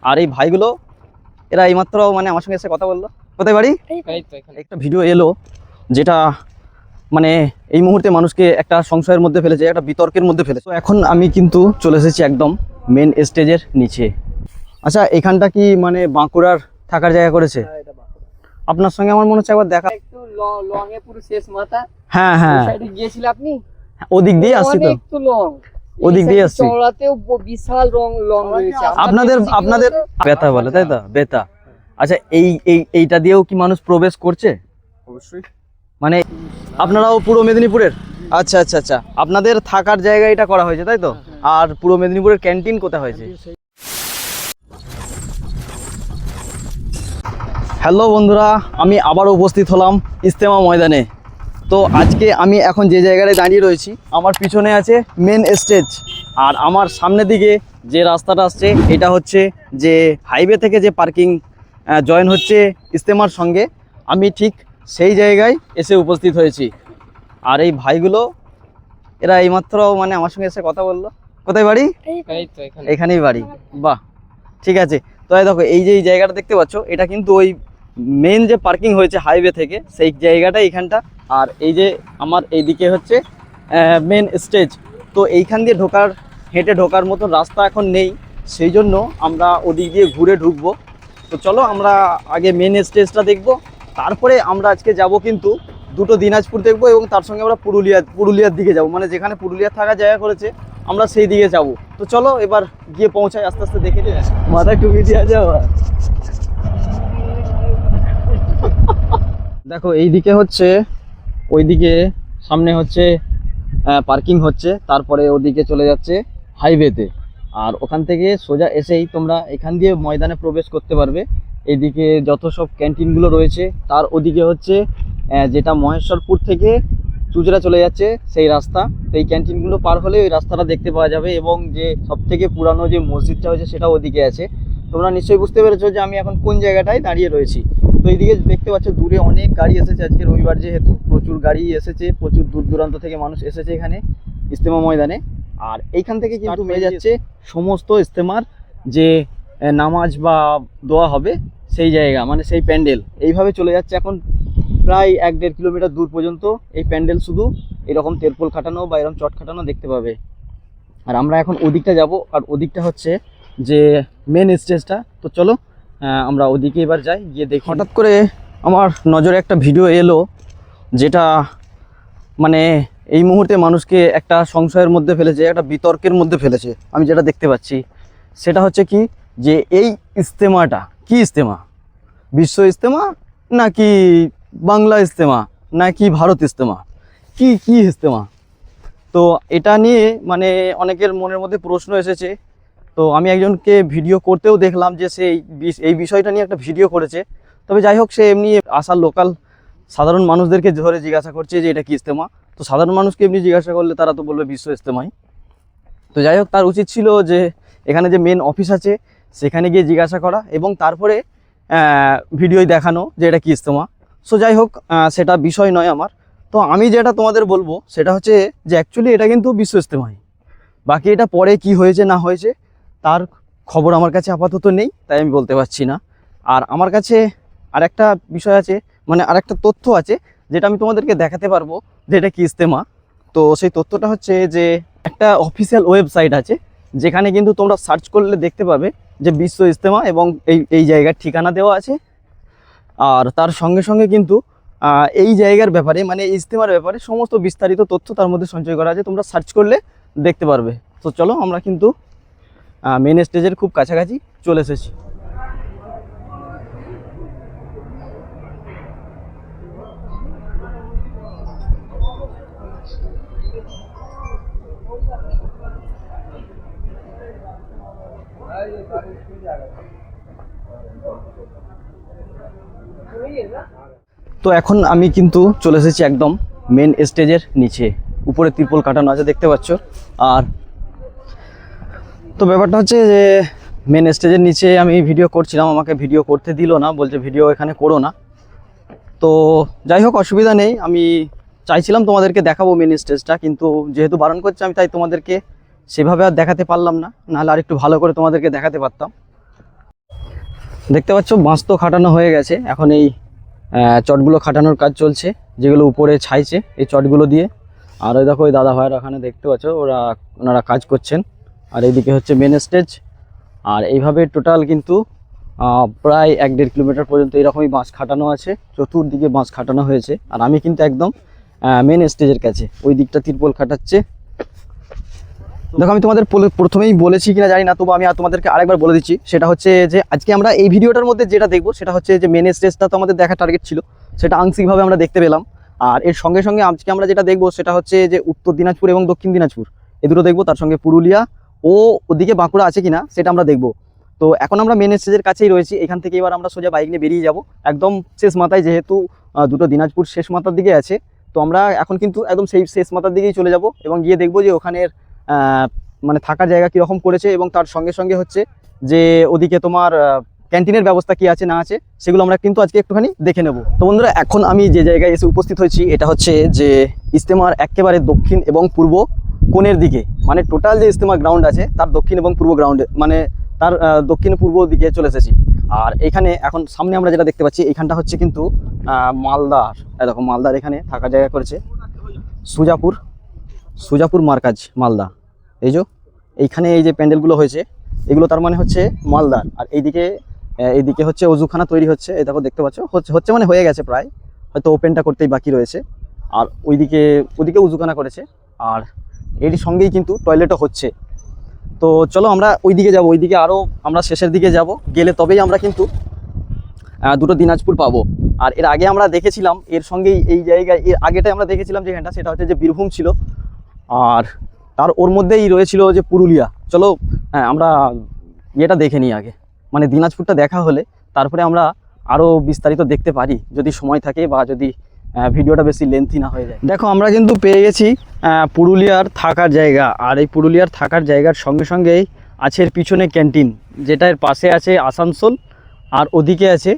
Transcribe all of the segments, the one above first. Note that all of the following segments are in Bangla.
আর এই ভাইগুলো এরা এইমাত্র মানে আমার সঙ্গে এসে কথা বললো। কোথায় বাড়ি? একটা ভিডিও এলো যেটা মানে এই মুহূর্তে মানুষকে একটা সংশয়ের মধ্যে ফেলেছে, একটা বিতর্কের মধ্যে ফেলেছে। তো এখন আমি কিন্তু চলে এসেছি একদম মেন স্টেজের নিচে। আচ্ছা, এখানটা কি মানে বাঁকুড়ার থাকার জায়গা করেছে? আপনার সঙ্গে আমার মনে হচ্ছে একবার দেখা। একটু লং এ পুরো শেষ মাথা। হ্যাঁ হ্যাঁ, সাইডে গিয়েছিল আপনি? ওদিক দিয়ে আসছি তো, একটু লং, ওদিক দিয়ে আসছি। চওড়াতেও বিশাল লং রয়েছে। আপনাদের বেতা বলে তাই তো, বেতা। আচ্ছা, এইটা দিয়েও কি মানুষ প্রবেশ করছে? অবশ্যই। মানে আপনারাও পূর্ব মেদিনীপুরের? আচ্ছা আচ্ছা আচ্ছা, আপনাদের থাকার জায়গা এটা করা হয়েছে তাই তো? আর পূর্ব মেদিনীপুরের ক্যান্টিন কোথায় হয়েছে? হ্যালো বন্ধুরা, আমি আবার উপস্থিত হলাম ইজতেমা ময়দানে। তো আজকে আমি এখন যে জায়গায় দাঁড়িয়ে রয়েছি, আমার পিছনে আছে মেন স্টেজ, আর আমার সামনের দিকে যে রাস্তাটা আসছে এটা হচ্ছে যে হাইওয়ে থেকে যে পার্কিং জয়েন হচ্ছে ইজতেমার সঙ্গে, আমি ঠিক সেই জায়গায় এসে উপস্থিত হয়েছি। আর এই ভাইগুলো এরা এইমাত্র মানে আমার সঙ্গে এসে কথা বললো। কোথায় বাড়ি? এখানেই বাড়ি। বাহ, ঠিক আছে। তো দেখো, এই যে এই জায়গাটা দেখতে পাচ্ছ, এটা কিন্তু ওই মেন যে পার্কিং হয়েছে হাইওয়ে থেকে সেই জায়গাটা এইখানটা। আর এই যে আমার এইদিকে হচ্ছে মেন স্টেজ। তো এইখান দিয়ে হেঁটে ঢোকার মতো রাস্তা এখন নেই, সেই জন্য আমরা ওদিক দিয়ে ঘুরে ঢুকবো। তো চলো আমরা আগে মেন স্টেজটা দেখবো, তারপরে আমরা আজকে যাব কিন্তু দুটো দিনাজপুর দেখবো, এবং তার সঙ্গে আমরা পুরুলিয়ার দিকে যাব, মানে যেখানে পুরুলিয়ার থাকার জায়গা করেছে আমরা সেই দিকে যাব। তো চলো এবার গিয়ে পৌঁছাই, আস্তে আস্তে দেখে নিই। মাথায় টুপি দিয়ে যাওয়া। দেখো, এইদিকে হচ্ছে, ওইদিকে সামনে হচ্ছে পার্কিং হচ্ছে, তারপরে ওদিকে চলে যাচ্ছে হাইওয়েতে। আর ওখান থেকে সোজা এসেই তোমরা এখান দিয়ে ময়দানে প্রবেশ করতে পারবে। এইদিকে যত সব ক্যান্টিনগুলো রয়েছে, তার ওদিকে হচ্ছে যেটা মহেশ্বরপুর থেকে চুচড়া চলে যাচ্ছে সেই রাস্তা। তো এই ক্যান্টিনগুলো পার হলে ওই রাস্তাটা দেখতে পাওয়া যাবে, এবং যে সবথেকে পুরানো যে মসজিদটা হয়েছে সেটা ওদিকে আছে। তোমরা নিশ্চয়ই বুঝতে পেরেছো যে আমি এখন কোন জায়গাটায় দাঁড়িয়ে রয়েছি। তো এইদিকে দেখতে পাচ্ছ দূরে অনেক গাড়ি এসেছে, আজকে রবিবার যেহেতু প্রচুর গাড়ি এসেছে, প্রচুর দূর দূরান্ত থেকে মানুষ এসেছে এখানে ইজতেমা ময়দানে। আর এইখান থেকে কিন্তু মেয়ে যাচ্ছে সমস্ত ইজতেমার যে নামাজ বা দোয়া হবে সেই জায়গা, মানে সেই প্যান্ডেল। এইভাবে চলে যাচ্ছে এখন প্রায় 1-1.5 কিলোমিটার দূর পর্যন্ত এই প্যান্ডেল, শুধু এরকম তেরপোল খাটানো বা এরকম চট খাটানো দেখতে পাবে। আর আমরা এখন ওদিকটা যাব, আর ওদিকটা হচ্ছে যে মেন স্টেজটা। তো চলো আমরা ওদিকে এবার যাই, গিয়ে দেখি। হঠাৎ করে আমার নজরে একটা ভিডিও এলো যেটা মানে এই মুহূর্তে মানুষকে একটা সংশয়ের মধ্যে ফেলেছে, একটা বিতর্কের মধ্যে ফেলেছে। আমি যেটা দেখতে পাচ্ছি সেটা হচ্ছে কি, যে এই ইজতেমাটা কি ইজতেমা? বিশ্ব ইজতেমা নাকি বাংলা ইজতেমা নাকি ভারত ইজতেমা, কি কি ইজতেমা? তো এটা নিয়ে মানে অনেকের মনের মধ্যে প্রশ্ন এসেছে। তো আমি একজনকে ভিডিও করতেও দেখলাম যে সে এই বিষয়টা নিয়ে একটা ভিডিও করেছে। তবে যাই হোক, সে এমনি আসার লোকাল সাধারণ মানুষদেরকে ধরে জিজ্ঞাসা করছে যে এটা কি ইজতেমা। তো সাধারণ মানুষকে এমনি জিজ্ঞাসা করলে তারা তো বলবে বিশ্ব ইজতেমাই। তো যাই হোক, তার উচিত ছিল যে এখানে যে মেন অফিস আছে সেখানে গিয়ে জিজ্ঞাসা করা, এবং তারপরে ভিডিওয় দেখানো যে এটা কি ইজতেমা। সো যাই হোক, সেটা বিষয় নয় আমার। তো আমি যেটা তোমাদের বলবো সেটা হচ্ছে যে অ্যাকচুয়ালি এটা কিন্তু বিশ্ব ইজতেমাই। বাকি এটা পরে কি হয়েছে না হয়েছে তার খবর আমার কাছে আপাতত নেই, তাই আমি বলতে পারছি না। আর আমার কাছে আরেকটা বিষয় আছে, মানে আরেকটা তথ্য আছে যেটা আমি তোমাদেরকে দেখাতে পারবো যে এটা কি ইজতেমা। তো সেই তথ্যটা হচ্ছে যে একটা অফিসিয়াল ওয়েবসাইট আছে, যেখানে কিন্তু তোমরা সার্চ করলে দেখতে পাবে যে বিশ্ব ইজতেমা, এবং এই জায়গার ঠিকানা দেওয়া আছে। আর তার সঙ্গে সঙ্গে কিন্তু এই জায়গার ব্যাপারে, মানে ইজতেমার ব্যাপারে সমস্ত বিস্তারিত তথ্য তার মধ্যে সঞ্চয় করা আছে, তোমরা সার্চ করলে দেখতে পারবে। তো চলো আমরা কিন্তু মেন স্টেজের খুব কাছাকাছি চলে এসেছি। তো এখন আমি কিন্তু চলে এসেছি একদম মেন স্টেজের নিচে, উপরে ত্রিপল কাটানো আছে দেখতে পাচ্ছ। আর তো ব্যাপারটা হচ্ছে যে মেন স্টেজের নিচে আমি ভিডিও করছিলাম, আমাকে ভিডিও করতে দিল না, বলছে ভিডিও এখানে করো না। তো যাই হোক, অসুবিধা নেই। আমি চাইছিলাম তোমাদেরকে দেখাবো মেন স্টেজটা, কিন্তু যেহেতু বারণ করছে আমি তাই তোমাদেরকে সেভাবে আর দেখাতে পারলাম না, নাহলে আর একটু ভালো করে তোমাদেরকে দেখাতে পারতাম। দেখতে পাচ্ছ বাঁশ তো খাটানো হয়ে গেছে, এখন এই চটগুলো খাটানোর কাজ চলছে, যেগুলো উপরে ছাইছে এই চটগুলো দিয়ে। আর ওই দেখো ওই দাদা ভাইয়ের ওখানে দেখতে পাচ্ছ ওনারা কাজ করছেন। আর এইদিকে হচ্ছে মেন স্টেজ। আর এইভাবে টোটাল কিন্তু প্রায় 1-1.5 কিলোমিটার পর্যন্ত এরকমই বাঁশ খাটানো আছে, চতুর্দিকে বাঁশ খাটানো হয়েছে। আর আমি কিন্তু একদম মেন স্টেজের কাছে, ওই দিকটা তিরপল খাটাচ্ছে। দেখো আমি তোমাদের প্রথমেই বলেছি কিনা জানি না, তবু আমি তোমাদেরকে আরেকবার বলে দিচ্ছি। সেটা হচ্ছে যে আজকে আমরা এই ভিডিওটার মধ্যে যেটা দেখবো সেটা হচ্ছে যে মেন স্টেজটা তো আমাদের দেখা টার্গেট ছিল, সেটা আংশিকভাবে আমরা দেখতে পেলাম। আর এর সঙ্গে সঙ্গে আজকে আমরা যেটা দেখবো সেটা হচ্ছে যে উত্তর দিনাজপুর এবং দক্ষিণ দিনাজপুর এই দুটো দেখবো, তার সঙ্গে পুরুলিয়া ও ওদিকে বাঁকুড়া আছে কিনা সেটা আমরা দেখবো। তো এখন আমরা মেন স্টেজের কাছেই রয়েছি, এখান থেকে এবার আমরা সোজা বাইক নিয়ে বেরিয়ে যাব একদম শেষ মাথায়, যেহেতু দুটো দিনাজপুর শেষ মাথার দিকে আছে। তো আমরা এখন কিন্তু একদম সেই শেষ মাথার দিকেই চলে যাব এবং গিয়ে দেখবো যে ওখানের মানে থাকার জায়গা কীরকম করেছে, এবং তার সঙ্গে সঙ্গে হচ্ছে যে ওদিকে তোমার ক্যান্টিনের ব্যবস্থা কি আছে না আছে সেগুলো আমরা কিন্তু আজকে একটুখানি দেখে নেব। তো বন্ধুরা এখন আমি যে জায়গায় এসে উপস্থিত হয়েছি এটা হচ্ছে যে ইজতেমার একেবারে দক্ষিণ এবং পূর্ব কোণের দিকে, মানে টোটাল যে ইজতেমা গ্রাউন্ড আছে তার দক্ষিণ এবং পূর্ব গ্রাউন্ডে, মানে তার দক্ষিণ পূর্ব দিকে চলে এসেছি। আর এখানে এখন সামনে আমরা যেটা দেখতে পাচ্ছি এইখানটা হচ্ছে কিন্তু মালদার, দেখো মালদার এখানে থাকার জায়গা করেছে সুজাপুর মার্কাজ মালদা। এই যে এইখানে এই যে প্যান্ডেলগুলো হয়েছে এগুলো তার মানে হচ্ছে মালদার। আর এইদিকে হচ্ছে অজুখানা তৈরি হচ্ছে, এই দেখো দেখতে পাচ্ছ হচ্ছে মানে হয়ে গেছে প্রায়, হয়তো ওপেনটা করতেই বাকি রয়েছে। আর ওদিকে উজুখানা করেছে, আর এর সঙ্গেই কিন্তু টয়লেটও হচ্ছে। তো চলো আমরা ওইদিকে যাবো, ওইদিকে আরও আমরা শেষের দিকে যাব, গেলে তবেই আমরা কিন্তু দুটো দিনাজপুর পাবো। আর এর আগে আমরা দেখেছিলাম এর সঙ্গেই এই জায়গায়, এর আগেটাই আমরা দেখেছিলাম যেখানটা সেটা হচ্ছে যে বীরভূম ছিল, আর তার ওর মধ্যেই রয়েছিল যে পুরুলিয়া। চলো আমরা এটা দেখে নিই আগে, মানে দিনাজপুরটা দেখা হলে তারপরে আমরা আরও বিস্তারিত দেখতে পারি যদি সময় থাকে বা যদি ভিডিওটা বেশি লেন্থি না হয়ে যায়। দেখো আমরা কিন্তু পেয়ে গেছি পুরুলিয়ার থাকার জায়গা। আর এই পুরুলিয়ার থাকার জায়গার সঙ্গে সঙ্গেই আছে এর পিছনে ক্যান্টিন, যেটা এর পাশে আছে আসানসোল, আর ওদিকে আছে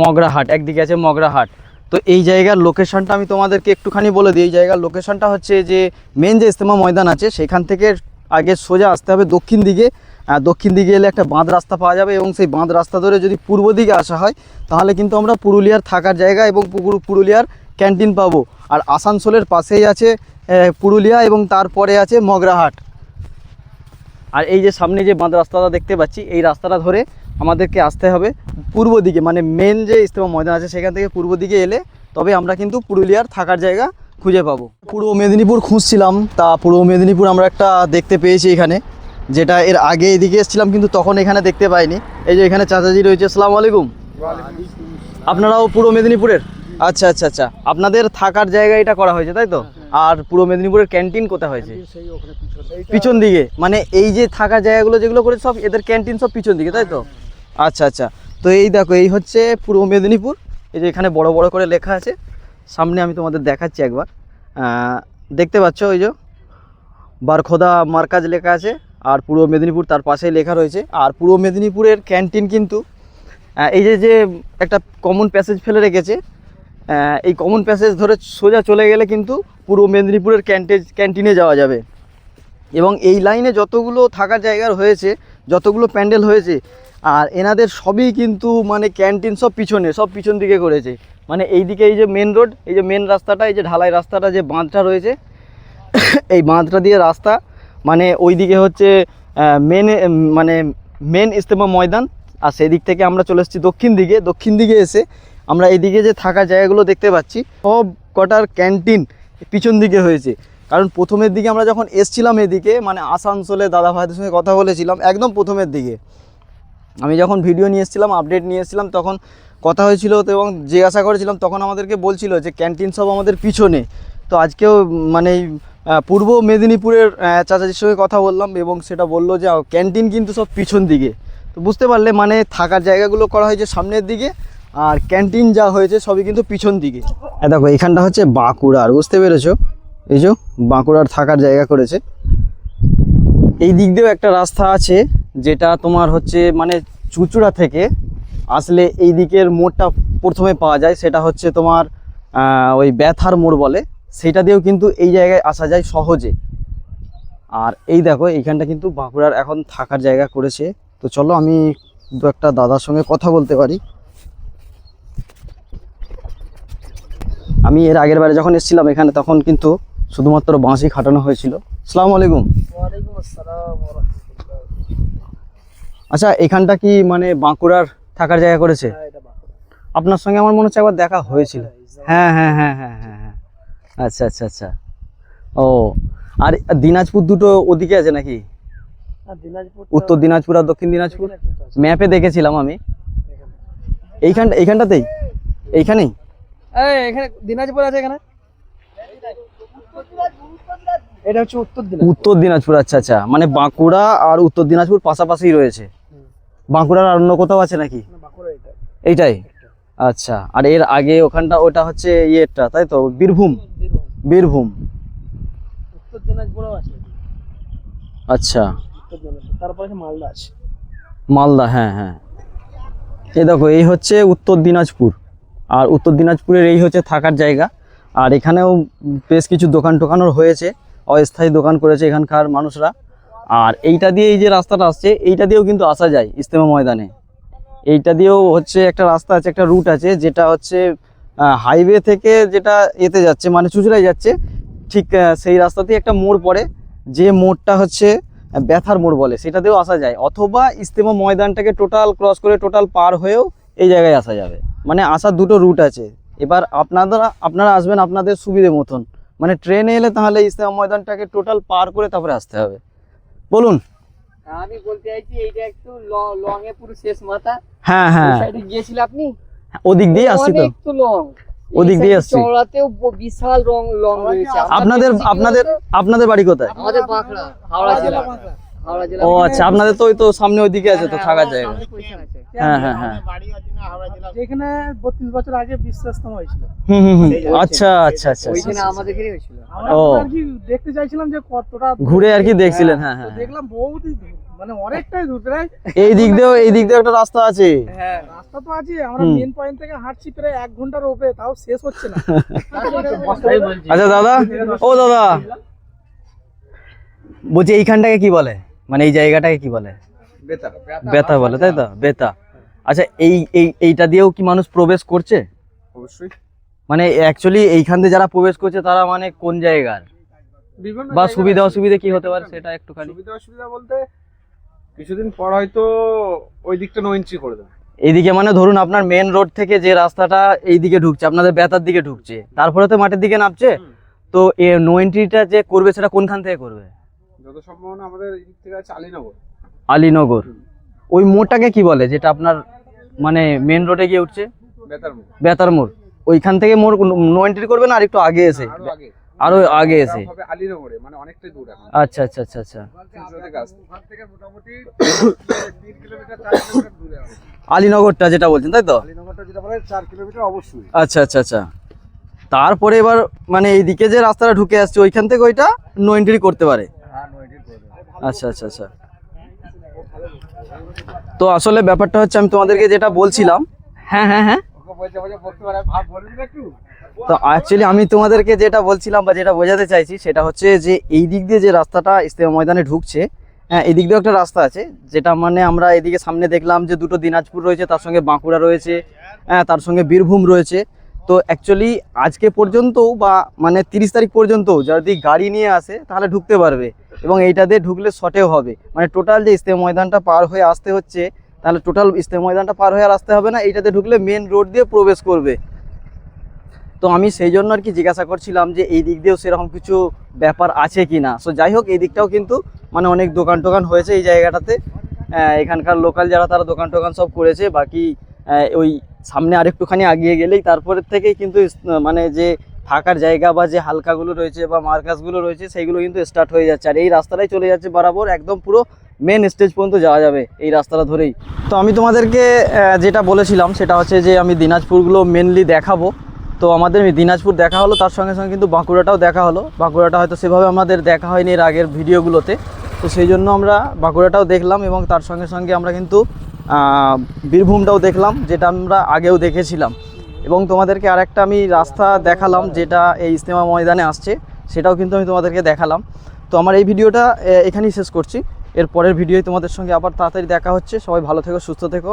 মগরাহাট, একদিকে আছে মগরাহাট। তো এই জায়গার লোকেশনটা আমি তোমাদেরকে একটুখানি বলে দিই। এই জায়গার লোকেশনটা হচ্ছে যে মেন যে ইজতেমা ময়দান আছে সেখান থেকে আগে সোজা আসতে হবে দক্ষিণ দিকে। দক্ষিণ দিকে এলে একটা বাঁধ রাস্তা পাওয়া যাবে, এবং সেই বাঁধ রাস্তা ধরে যদি পূর্ব দিকে আসা হয় তাহলে কিন্তু আমরা পুরুলিয়ার থাকার জায়গা এবং পুরুলিয়ার ক্যান্টিন পাবো। আর আসানসোলের পাশেই আছে পুরুলিয়া, এবং তারপরে আছে মগরাহাট। আর এই যে সামনে যে বাঁধ রাস্তাটা দেখতে পাচ্ছি এই রাস্তাটা ধরে আমাদেরকে আসতে হবে পূর্ব দিকে, মানে মেন যে ইজতেমা ময়দান আছে সেখান থেকে পূর্ব দিকে এলে তবে আমরা কিন্তু পুরুলিয়ার থাকার জায়গা খুঁজে পাবো। পূর্ব মেদিনীপুর খুঁজছিলাম, তা পূর্ব মেদিনীপুর আমরা একটা দেখতে পেয়েছি এখানে, যেটা এর আগে এদিকে এসেছিলাম কিন্তু তখন এখানে দেখতে পাইনি। এই যে এখানে চাচাজি রয়েছে, আসসালামু আলাইকুম। আপনারাও পূর্ব মেদিনীপুরের? আচ্ছা আচ্ছা আচ্ছা, আপনাদের থাকার জায়গা এটা করা হয়েছে তাই তো? আর পূর্ব মেদিনীপুরের ক্যান্টিন কোথায় হয়েছে? পিছন দিকে, মানে এই যে থাকার জায়গাগুলো যেগুলো করে সব এদের ক্যান্টিন সব পিছন দিকে তাই তো? আচ্ছা আচ্ছা, তো এই দেখো এই হচ্ছে পূর্ব মেদিনীপুর। এই যে এখানে বড় বড় করে লেখা আছে, সামনে আমি তোমাদের দেখাচ্ছি একবার, দেখতে পাচ্ছ ওই যে বারখোদা মার্কাজ লেখা আছে, আর পূর্ব মেদিনীপুর তার পাশেই লেখা রয়েছে। আর পূর্ব মেদিনীপুরের ক্যান্টিন কিন্তু এই যে একটা কমন প্যাসেজ ফেলে রেখেছে, এই কমন প্যাসেজ ধরে সোজা চলে গেলে কিন্তু পূর্ব মেদিনীপুরের ক্যান্টিনে যাওয়া যাবে। এবং এই লাইনে যতগুলো থাকার জায়গার হয়েছে, যতগুলো প্যান্ডেল হয়েছে, আর এনাদের সবই কিন্তু মানে ক্যান্টিন সব পিছন দিকে করেছে। মানে এইদিকে এই যে মেন রোড, এই যে মেন রাস্তাটা, এই যে ঢালাই রাস্তাটা, যে বাঁধটা রয়েছে এই বাঁধটা দিয়ে রাস্তা, মানে ওইদিকে হচ্ছে মেন ইজতেমা ময়দান। আর সেই দিক থেকে আমরা চলে এসেছি দক্ষিণ দিকে এসে আমরা এইদিকে যে থাকার জায়গাগুলো দেখতে পাচ্ছি সব কটার ক্যান্টিন পিছন দিকে হয়েছে। কারণ প্রথমের দিকে আমরা যখন এসছিলাম এদিকে, মানে আসানসোলে দাদা ভাইদের সঙ্গে কথা বলেছিলাম একদম প্রথমের দিকে, আমি যখন ভিডিও নিয়ে এসেছিলাম, আপডেট নিয়ে এসেছিলাম, তখন কথা হয়েছিল এবং জিজ্ঞাসা করেছিলাম, তখন আমাদেরকে বলছিল যে ক্যান্টিন সব আমাদের পিছনে। তো আজকেও মানে পূর্ব মেদিনীপুরের চাচাজির সঙ্গে কথা বললাম এবং সেটা বললো যে ক্যান্টিন কিন্তু সব পিছন দিকে। তো বুঝতে পারলে মানে থাকার জায়গাগুলো করা হয়েছে সামনের দিকে, আর ক্যান্টিন যা হয়েছে সবই কিন্তু পিছন দিকে। দেখো এইখানটা হচ্ছে বাঁকুড়ার, বুঝতে পেরেছো? এই যে বাঁকুড়ার থাকার জায়গা করেছে। এই দিক দিয়েও একটা রাস্তা আছে, যেটা তোমার হচ্ছে মানে চুঁচুড়া থেকে আসলে এই দিকের মোড়টা প্রথমে পাওয়া যায়, সেটা হচ্ছে তোমার ওই ব্যথার মোড় বলে, সেটা দিয়েও কিন্তু এই জায়গায় আসা যায় সহজে। আর এই দেখো এইখানটা কিন্তু বাঁকুড়ার এখন থাকার জায়গা করেছে। তো চলো আমি দু একটা দাদার সঙ্গে কথা বলতে পারি। আমি এর আগের বারে যখন এসেছিলাম এখানে তখন কিন্তু শুধুমাত্র বাঁশই খাটানো হয়েছিল। আসসালামু আলাইকুম। আচ্ছা, এখানটা কি মানে বাঁকুড়ার থাকার জায়গা করেছে? আপনার সঙ্গে আমার মনে হচ্ছে একবার দেখা হয়েছিল। হ্যাঁ হ্যাঁ হ্যাঁ হ্যাঁ হ্যাঁ হ্যাঁ, আচ্ছা আচ্ছা আচ্ছা। ও, আর দিনাজপুর দুটো ওদিকে আছে নাকি? উত্তর দিনাজপুর আর দক্ষিণ দিনাজপুর ম্যাপে দেখেছিলাম আমি। এইখানটাতেই, এইখানেই এখানে দিনাজপুর আছে, এখানে এটা হচ্ছে উত্তর দিনাজপুর। আচ্ছা আচ্ছা, মানে বাঁকুড়া আর উত্তর দিনাজপুর পাশাপাশি রয়েছে। বাঁকুড়ার আর অন্য কোথাও আছে নাকি? এইটাই, আচ্ছা। আর এর আগে ওখানটা ওটা হচ্ছে ইয়েটা, তাই তো? বীরভূম। বীরভূম, উত্তর দিনাজপুরও আছে। আচ্ছা, তারপরে মালদা আছে। মালদা, হ্যাঁ হ্যাঁ। এই দেখো, এই হচ্ছে উত্তর দিনাজপুর, আর উত্তর দিনাজপুরের এই হচ্ছে থাকার জায়গা। আর এখানেও বেশ কিছু দোকান টোকানও হয়েছে, অস্থায়ী দোকান করেছে এখানকার মানুষরা। আর এইটা দিয়ে এই যে রাস্তাটা আসছে, এইটা দিয়েও কিন্তু আসা যায় ইজতেমা ময়দানে। এইটা দিয়েও হচ্ছে একটা রাস্তা আছে, একটা রুট আছে, যেটা হচ্ছে হাইওয়ে থেকে যেটা এতে যাচ্ছে, মানে চুঁচুড়ায় যাচ্ছে, ঠিক সেই রাস্তাতেই একটা মোড় পড়ে, যে মোড়টা হচ্ছে ব্যথার মোড় বলে, সেটা দিয়েও আসা যায়। অথবা ইজতেমা ময়দানটাকে টোটাল ক্রস করে টোটাল পার হয়েও এই জায়গায় আসা যাবে। মানে আসার দুটো রুট আছে। এবার আপনারা আসবেন আপনাদের সুবিধে মতন। মানে ট্রেনে এলে তাহলে ইজতেমা ময়দানটাকে টোটাল পার করে তারপরে আসতে হবে। বলুন। আমি বলতে চাইছি এইটা একটু লং এ পুরো শেষ মাথা। হ্যাঁ হ্যাঁ, সাইডে গিয়েছিল আপনি? ওদিক দিয়ে আসছি তো, একটু লং, ওদিক দিয়ে আসছি। চওড়াতেও বিশাল লং রয়েছে। আপনাদের বাড়ি কোথায়? আমাদের বাঁকড়া, হাওড়া জেলা। হাওড়া জেলা। ও আচ্ছা, আপনাদের তো ওই তো সামনে ওইদিকে আছে তো থাকার জায়গা। হ্যাঁ হ্যাঁ হ্যাঁ, যেখানে 32 বছর আগে বিশ্বাসতম হয়েছিল। হুম হুম হুম, আচ্ছা আচ্ছা আচ্ছা। ওইখানে আমাদের এখানে হয়েছিল। ও, আর কি দেখতে চাইছিলাম যে কতটা ঘুরে আর কি দেখছিলেন। হ্যাঁ হ্যাঁ, দেখলাম বহুত মানে অনেকটাই দূর প্রায়। এই দিক দিয়েও একটা রাস্তা আছে। হ্যাঁ, রাস্তা তো আছে। আমরা মেন পয়েন্ট থেকে হাঁটছি প্রায় 1 ঘন্টার উপরে, তাও শেষ হচ্ছে না। আচ্ছা দাদা, ও দাদা, বলছি এইখানটাকে কি বলে, মানে এই জায়গাটাকে কি বলে? বেতা বলে, তাই তো? বেতা। আচ্ছা, এইটা দিয়েও কি মানুষ প্রবেশ করছে? অবশ্যই। মানে অ্যাকচুয়ালি এইখান দিয়ে যারা প্রবেশ করছে তারা মানে কোন জায়গার, বা সুবিধা অসুবিধা কি হতে পারে সেটা একটুখানি? সুবিধা অসুবিধা বলতে কিছুদিন পর হয়তো ওই দিকটা নো এন্ট্রি করে দেবে। এইদিকে মানে ধরুন আপনার মেন রোড থেকে যে রাস্তাটা এইদিকে ঢুকছে, আপনাদের বেতার দিকে ঢুকছে, তারপরে তো মাঠের দিকে নামছে, তো এই নো এন্ট্রিটা যে করবে সেটা কোনখান থেকে করবে? যত সম্ভাবনা আমাদের এই দিক থেকে আছে আলীনগর। আলীনগর, ওই মোড়টাকে কি বলে যেটা আপনার মানে মেন রোডে গিয়ে উঠছে? বেতারমোড়। বেতার মোড়, ওইখান থেকে মোড় নো এন্ট্রি করবে না আর একটু আগে এসে? আরো আগে এসে হবে আলীনগরে, মানে অনেকটাই দূর এখন। আচ্ছা আচ্ছা আচ্ছা আচ্ছা, চুঁচুড়া থেকে আসতে ওখান থেকে মোটামুটি 3 কিলোমিটার 4 কিলোমিটার দূরে হবে আলীনগরটা যেটা বলছেন, তাই তো? আলীনগরটা যেটা বলে 4 কিলোমিটার অবশ্যই। আচ্ছা আচ্ছা আচ্ছা। তারপরে এবার মানে এইদিকে যে রাস্তাটা ঢুকে আসছে ওইখান থেকে ওইটা নো এন্ট্রি করতে পারে? হ্যাঁ, নো এন্ট্রি করে দেবে। আচ্ছা আচ্ছা আচ্ছা। তো আসলে ব্যাপারটা হচ্ছে আমি তোমাদেরকে যেটা বলছিলাম, হ্যাঁ হ্যাঁ হ্যাঁ, ওকে বলতে বলতে পারে ভাব বলবি না একটু। তো অ্যাকচুয়ালি আমি তোমাদেরকে যেটা বলছিলাম বা যেটা বোঝাতে চাইছি সেটা হচ্ছে যে এই দিক দিয়ে যে রাস্তাটা ইজতেমা ময়দানে ঢুকছে, হ্যাঁ, এই দিক দিয়েও একটা রাস্তা আছে, যেটা মানে আমরা এদিকে সামনে দেখলাম যে দুটো দিনাজপুর রয়েছে, তার সঙ্গে বাঁকুড়া রয়েছে, হ্যাঁ, তার সঙ্গে বীরভূম রয়েছে। তো অ্যাকচুয়ালি আজকে পর্যন্তও বা মানে 30 তারিখ পর্যন্ত যদি গাড়ি নিয়ে আসে তাহলে ঢুকতে পারবে, এবং এইটা দিয়ে ঢুকলে শর্টেও হবে। মানে টোটাল যে ইজতেমা ময়দানটা পার হয়ে আসতে হচ্ছে, তাহলে টোটাল ইজতেমা ময়দানটা পার হয়ে আর আসতে হবে না, এইটাতে ঢুকলে মেন রোড দিয়ে প্রবেশ করবে। তো আমি সেই জন্য আর কি জিজ্ঞাসা করছিলাম যে এই দিক দিয়েও সেরকম কিছু ব্যাপার আছে কি না। সো যাই হোক, এই দিকটাও কিন্তু মানে অনেক দোকান টোকান হয়েছে এই জায়গাটাতে, এখানকার লোকাল যারা তারা দোকান টোকান সব করেছে। বাকি ওই সামনে আরেকটুখানি আগিয়ে গেলেই তারপরের থেকেই কিন্তু মানে যে থাকার জায়গা বা যে হালকাগুলো রয়েছে বা মার্কাসগুলো রয়েছে সেইগুলো কিন্তু স্টার্ট হয়ে যাচ্ছে। আর এই রাস্তাটাই চলে যাচ্ছে বরাবর একদম পুরো মেন স্টেজ পর্যন্ত যাওয়া যাবে এই রাস্তাটা ধরেই। তো আমি তোমাদেরকে যেটা বলেছিলাম সেটা হচ্ছে যে আমি দিনাজপুরগুলো মেনলি দেখাবো। তো আমাদের দিনাজপুর দেখা হলো, তার সঙ্গে সঙ্গে কিন্তু বাঁকুড়াটাও দেখা হলো। বাঁকুড়াটা হয়তো সেভাবে আমাদের দেখা হয়নি এর আগের ভিডিওগুলোতে, তো সেই জন্য আমরা বাঁকুড়াটাও দেখলাম, এবং তার সঙ্গে সঙ্গে আমরা কিন্তু বীরভূমটাও দেখলাম, যেটা আমরা আগেও দেখেছিলাম। এবং তোমাদেরকে আরেকটা আমি রাস্তা দেখালাম যেটা এই ইজতেমা ময়দানে আসছে, সেটাও কিন্তু আমি তোমাদেরকে দেখালাম। তো আমার এই ভিডিওটা এখানেই শেষ করছি। এর পরের ভিডিওয় তোমাদের সঙ্গে আবার তাড়াতাড়ি দেখা হচ্ছে। সবাই ভালো থেকো, সুস্থ থেকো।